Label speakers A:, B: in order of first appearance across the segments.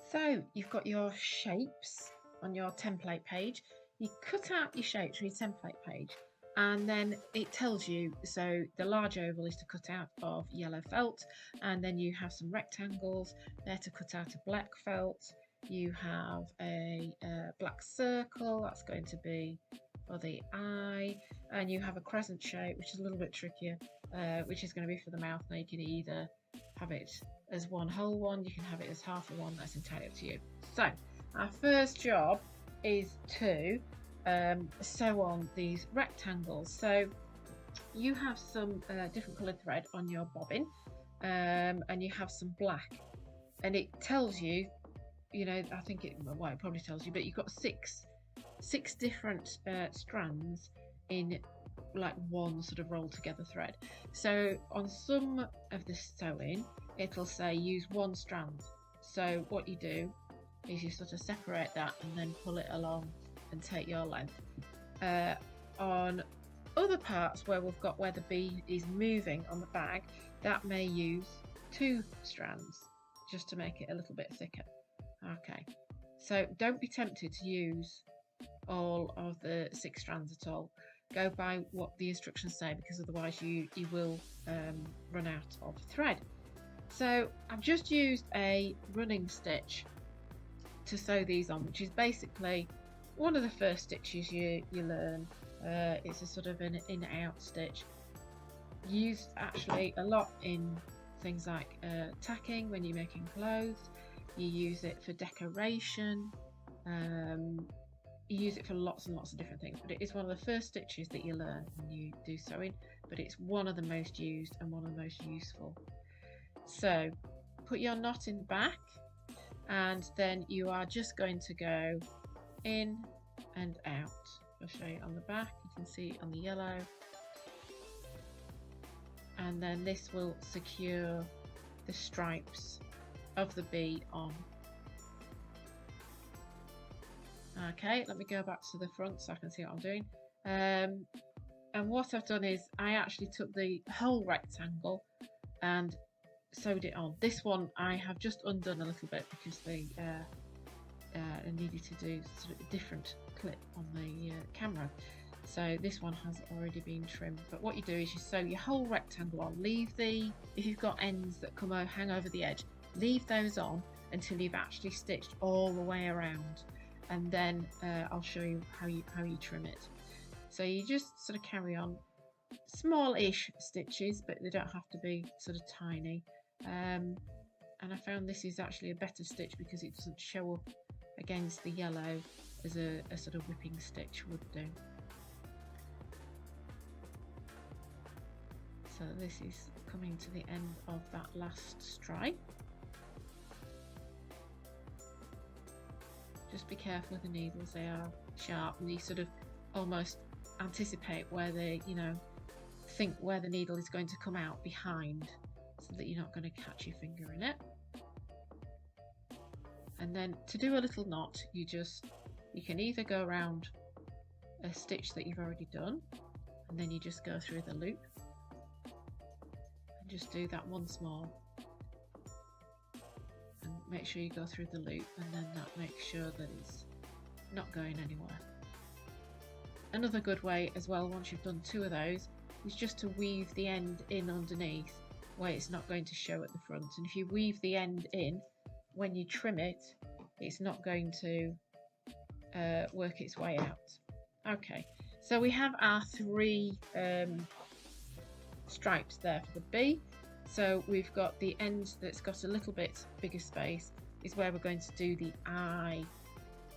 A: So you've got your shapes on your template page. You cut out your shapes from your template page, and then it tells you, so the large oval is to cut out of yellow felt, and then you have some rectangles there to cut out of black felt. You have a black circle, that's going to be for the eye, and you have a crescent shape, which is a little bit trickier, which is going to be for the mouth. Now you can either have it as one whole one, you can have it as half of one, that's entirely up to you. So our first job is to sew on these rectangles. So you have some different coloured thread on your bobbin, and you have some black, and it tells you, I think it probably tells you, but you've got six different strands in like one sort of rolled together thread. So on some of the sewing it'll say use one strand, so what you do is you sort of separate that and then pull it along and take your length. On other parts where the bee is moving on the bag, that may use two strands just to make it a little bit thicker. Okay, so don't be tempted to use all of the 6 strands at all. Go by what the instructions say, because otherwise you will run out of thread. So I've just used a running stitch to sew these on, which is basically one of the first stitches you learn. It's a sort of an in-out stitch, used actually a lot in things like tacking when you're making clothes. You use it for decoration. You use it for lots and lots of different things, but it is one of the first stitches that you learn when you do sewing, but it's one of the most used and one of the most useful. So put your knot in the back, and then you are just going to go in and out. I'll show you on the back, you can see on the yellow, and then this will secure the stripes of the bee on. Okay, let me go back to the front so I can see what I'm doing. And what I've done is I actually took the whole rectangle and sewed it on. This one I have just undone a little bit because they needed to do sort of a different clip on the camera. So this one has already been trimmed. But what you do is you sew your whole rectangle on. If you've got ends that hang over the edge, leave those on until you've actually stitched all the way around. And then I'll show you how you trim it. So you just sort of carry on small-ish stitches, but they don't have to be sort of tiny. And I found this is actually a better stitch because it doesn't show up against the yellow as a sort of whipping stitch would do. So this is coming to the end of that last stripe. Just be careful with the needles, they are sharp, and you sort of almost anticipate where think where the needle is going to come out behind, so that you're not going to catch your finger in it. And then to do a little knot, you can either go around a stitch that you've already done, and then you just go through the loop and just do that once more. Make sure you go through the loop, and then that makes sure that it's not going anywhere. Another good way as well, once you've done 2 of those, is just to weave the end in underneath where it's not going to show at the front. And if you weave the end in, when you trim it, it's not going to work its way out. Okay, so we have our 3 stripes there for the bee. So we've got the end that's got a little bit bigger space is where we're going to do the eye.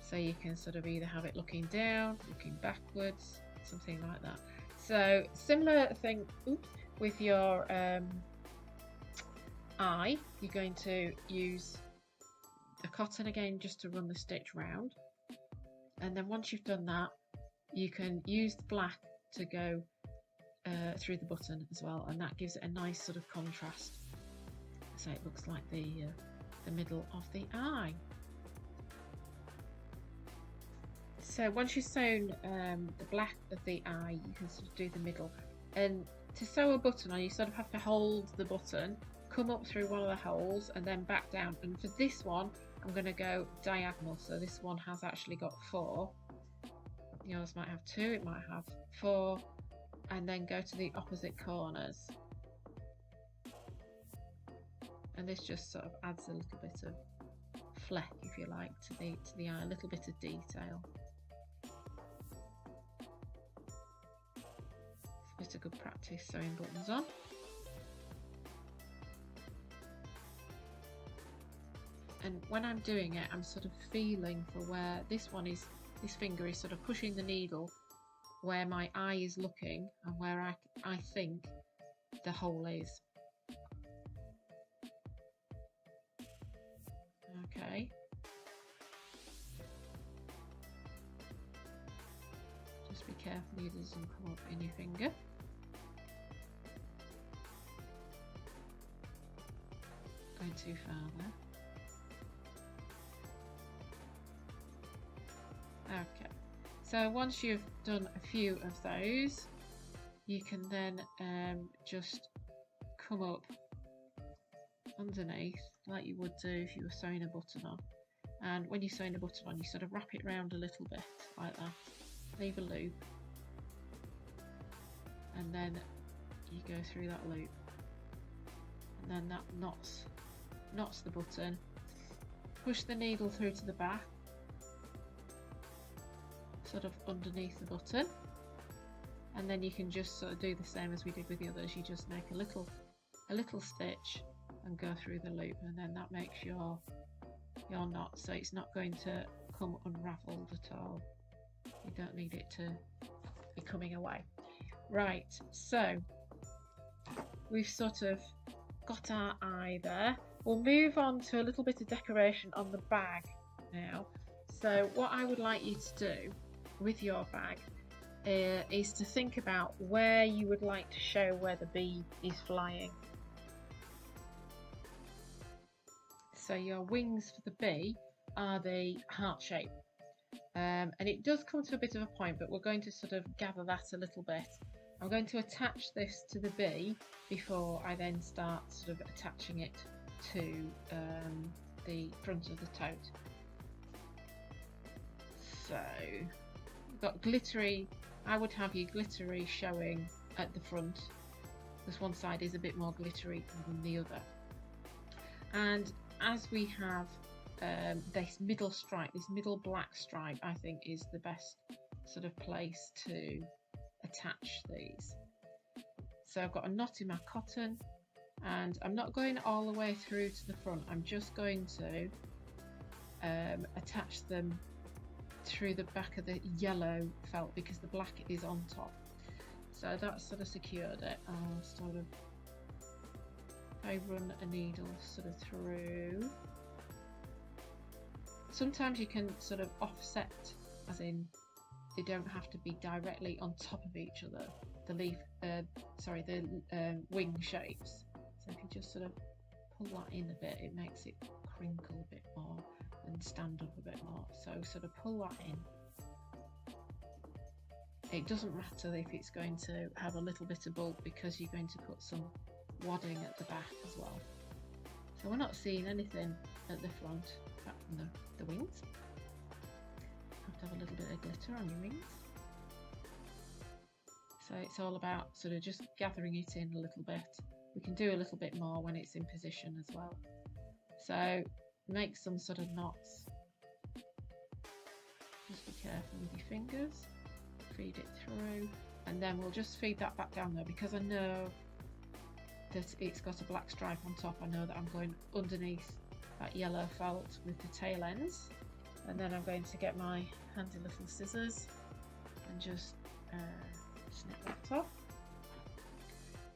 A: So you can sort of either have it looking down, looking backwards, something like that. So similar thing with your eye, you're going to use the cotton again just to run the stitch round. And then once you've done that, you can use the black to go through the button as well, and that gives it a nice sort of contrast, so it looks like the middle of the eye. So once you've sewn the black of the eye, you can sort of do the middle, and to sew a button on, you sort of have to hold the button, come up through one of the holes and then back down. And for this one I'm going to go diagonal, so this one has actually got 4. Yours might have 2, it might have 4, and then go to the opposite corners. And this just sort of adds a little bit of fleck, if you like, to the eye, a little bit of detail. It's a bit of good practice sewing buttons on. And when I'm doing it, I'm sort of feeling for where this finger is sort of pushing the needle where my eye is looking and where I think the hole is. Okay. Just be careful it doesn't come up in your finger. Going too far there. Okay, so once you've done a few of those, you can then just come up underneath like you would do if you were sewing a button on. And when you're sewing a button on, you sort of wrap it around a little bit like that, leave a loop, and then you go through that loop, and then that knots the button. Push the needle through to the back, sort of underneath the button, and then you can just sort of do the same as we did with the others. You just make a little stitch and go through the loop, and then that makes your knot, so it's not going to come unravelled at all. You don't need it to be coming away. Right, so we've sort of got our eye there. We'll move on to a little bit of decoration on the bag now. So what I would like you to do with your bag is to think about where you would like to show where the bee is flying. So your wings for the bee are the heart shape, and it does come to a bit of a point, but we're going to sort of gather that a little bit. I'm going to attach this to the bee before I then start sort of attaching it to the front of the tote. So we've got glittery. I would have your glittery showing at the front, because one side is a bit more glittery than the other. And as we have this middle stripe, this middle black stripe, I think is the best sort of place to attach these. So I've got a knot in my cotton, and I'm not going all the way through to the front. I'm just going to attach them through the back of the yellow felt, because the black is on top. So that's sort of secured it. I'll sort of, I run a needle sort of through. Sometimes you can sort of offset, as in they don't have to be directly on top of each other, the wing shapes. So if you just sort of pull that in a bit, it makes it crinkle a bit more and stand up a bit more. So sort of pull that in. It doesn't matter if it's going to have a little bit of bulk, because you're going to put some wadding at the back as well. So we're not seeing anything at the front apart from the wings. Have to have a little bit of glitter on your wings. So it's all about sort of just gathering it in a little bit. We can do a little bit more when it's in position as well. So make some sort of knots. Just be careful with your fingers. Feed it through, and then we'll just feed that back down there, because I know that it's got a black stripe on top. I know that I'm going underneath that yellow felt with the tail ends, and then I'm going to get my handy little scissors and just snip that off.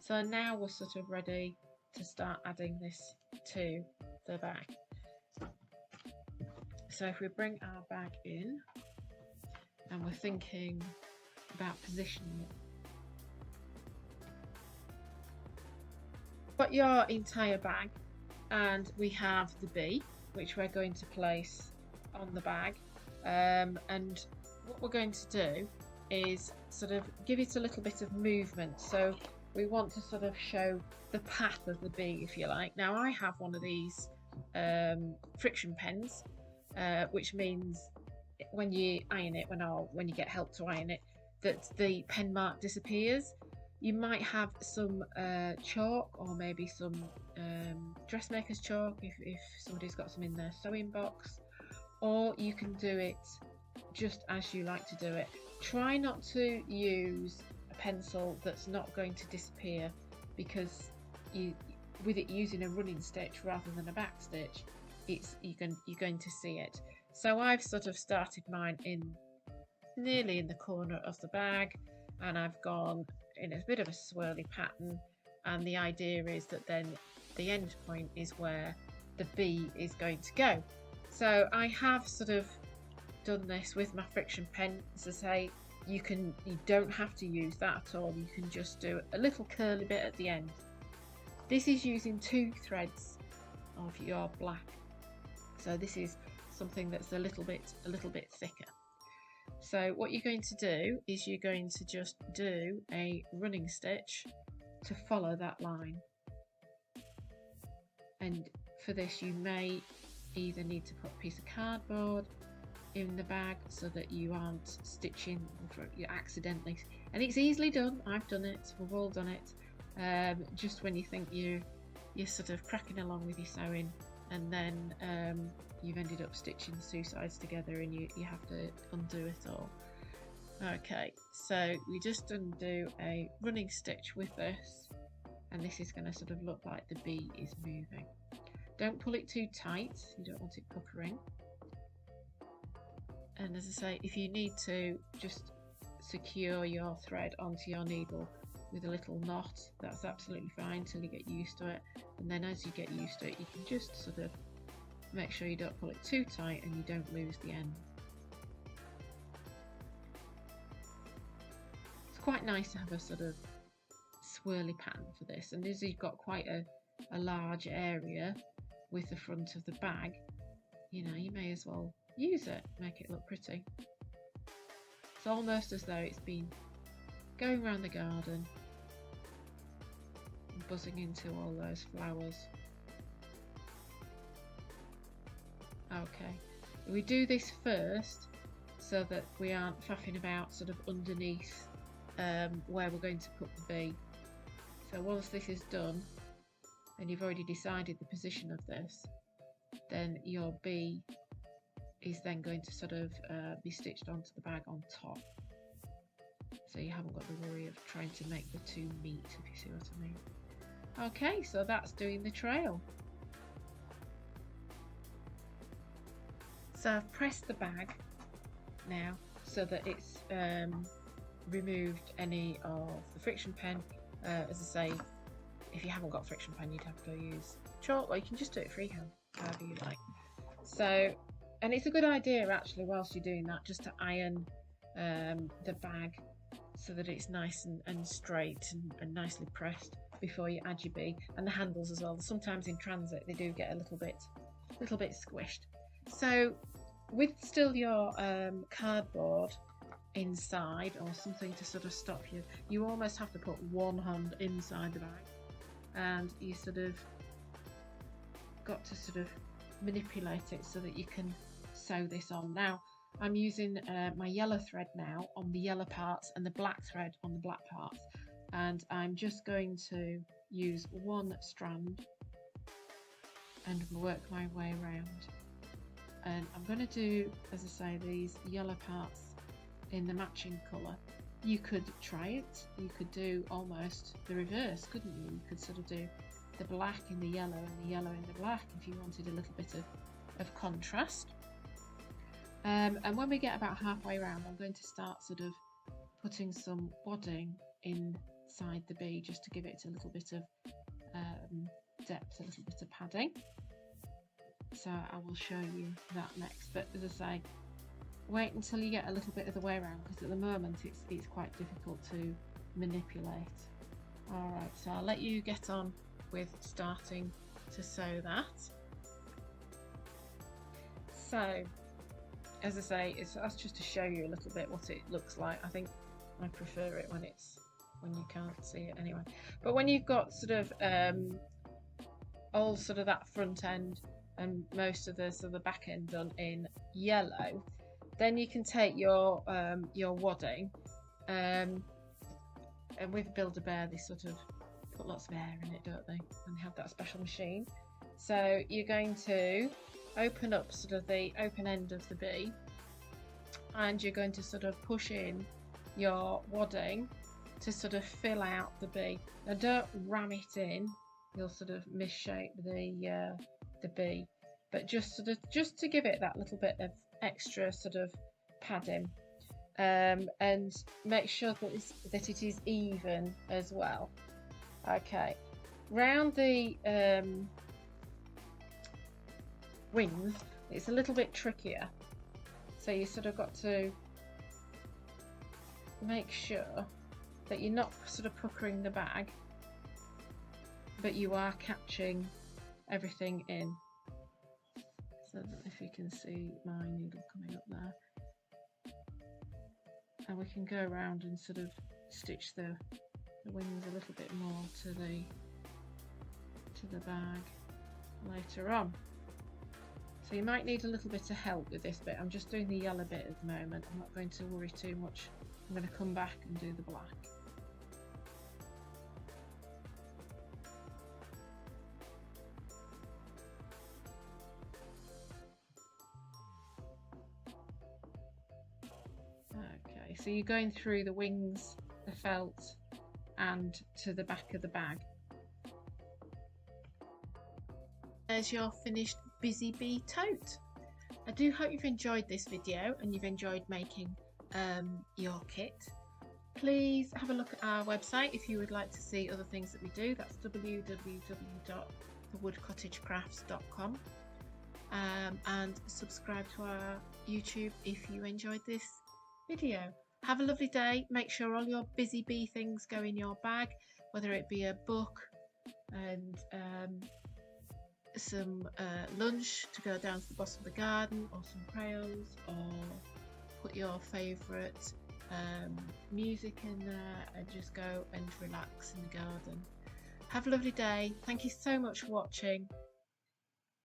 A: So now we're sort of ready to start adding this to the bag. So if we bring our bag in and we're thinking about positioning it, got your entire bag, and we have the bee, which we're going to place on the bag, and what we're going to do is sort of give it a little bit of movement. So we want to sort of show the path of the bee, if you like. Now I have one of these friction pens, which means when you iron it, when you get help to iron it, that the pen mark disappears. You might have some chalk, or maybe some dressmaker's chalk if somebody's got some in their sewing box, or you can do it just as you like to do it. Try not to use a pencil that's not going to disappear, because with it using a running stitch rather than a back stitch, you're going to see it. So I've sort of started mine nearly in the corner of the bag, and I've gone in a bit of a swirly pattern, and the idea is that then the end point is where the bee is going to go. So I have sort of done this with my friction pen. As I say, you don't have to use that at all. You can just do a little curly bit at the end. This is using 2 threads of your black, so this is something that's a little bit thicker. So what you're going to do is you're going to just do a running stitch to follow that line, and for this you may either need to put a piece of cardboard in the bag so that you aren't stitching you accidentally, and it's easily done. I've done it, we've all done it, just when you think you're sort of cracking along with your sewing, and then you've ended up stitching the 2 sides together, and you have to undo it all. Okay, so we just undo a running stitch with this, and this is going to sort of look like the bee is moving. Don't pull it too tight, you don't want it puckering. And as I say, if you need to just secure your thread onto your needle with a little knot, that's absolutely fine till you get used to it. And then as you get used to it, you can just sort of make sure you don't pull it too tight and you don't lose the end. It's quite nice to have a sort of swirly pattern for this, and as you've got quite a large area with the front of the bag, you know, you may as well use it, make it look pretty. It's almost as though it's been going around the garden and buzzing into all those flowers. Okay, we do this first so that we aren't faffing about sort of underneath where we're going to put the bee. So once this is done and you've already decided the position of this, then your bee is then going to sort of be stitched onto the bag on top, so you haven't got the worry of trying to make the 2 meet, if you see what I mean. Okay, so that's doing the trail. So I've pressed the bag now so that it's removed any of the friction pen. As I say, if you haven't got friction pen, you'd have to use chalk, or you can just do it freehand, however you like. So, and it's a good idea actually, whilst you're doing that, just to iron the bag so that it's nice and straight and nicely pressed before you add your bee, and the handles as well. Sometimes in transit they do get a little bit squished. So with still your cardboard inside, or something to sort of stop you almost have to put one hand inside the bag, and you sort of got to sort of manipulate it so that you can sew this on. Now I'm using my yellow thread now on the yellow parts and the black thread on the black parts, and I'm just going to use one strand and work my way around, and I'm going to do, as I say, these yellow parts in the matching colour. You could try it, you could do almost the reverse, couldn't you? You could sort of do the black in the yellow and the yellow in the black if you wanted a little bit of contrast. And when we get about halfway around, I'm going to start sort of putting some wadding inside the bee, just to give it a little bit of depth, a little bit of padding. So I will show you that next, but as I say, wait until you get a little bit of the way around, because at the moment it's quite difficult to manipulate. Alright, so I'll let you get on with starting to sew that. So as I say, that's just to show you a little bit what it looks like. I think I prefer it when you can't see it anyway. But when you've got sort of all sort of that front end and most of the sort of back end done in yellow, then you can take your wadding, and with Build-A-Bear they sort of put lots of air in it, don't they? And they have that special machine. So you're going to open up sort of the open end of the bee, and you're going to sort of push in your wadding to sort of fill out the bee. Now don't ram it in, you'll sort of misshape the bee, but just to give it that little bit of extra sort of padding, and make sure that it is even as well. Okay, round the wings it's a little bit trickier, so you sort of got to make sure that you're not sort of puckering the bag, but you are catching everything in. So if you can see my needle coming up there, and we can go around and sort of stitch the wings a little bit more to the bag later on. So you might need a little bit of help with this bit. I'm just doing the yellow bit at the moment. I'm not going to worry too much. I'm going to come back and do the black. Okay, so you're going through the wings, the felt, and to the back of the bag. There's your finished Busy Bee tote. I do hope you've enjoyed this video and you've enjoyed making your kit. Please have a look at our website if you would like to see other things that we do. That's www.thewoodcottagecrafts.com, and subscribe to our YouTube if you enjoyed this video. Have a lovely day. Make sure all your Busy Bee things go in your bag, whether it be a book and some lunch to go down to the bottom of the garden, or some crayons, or put your favourite music in there and just go and relax in the garden. Have a lovely day. Thank you so much for watching.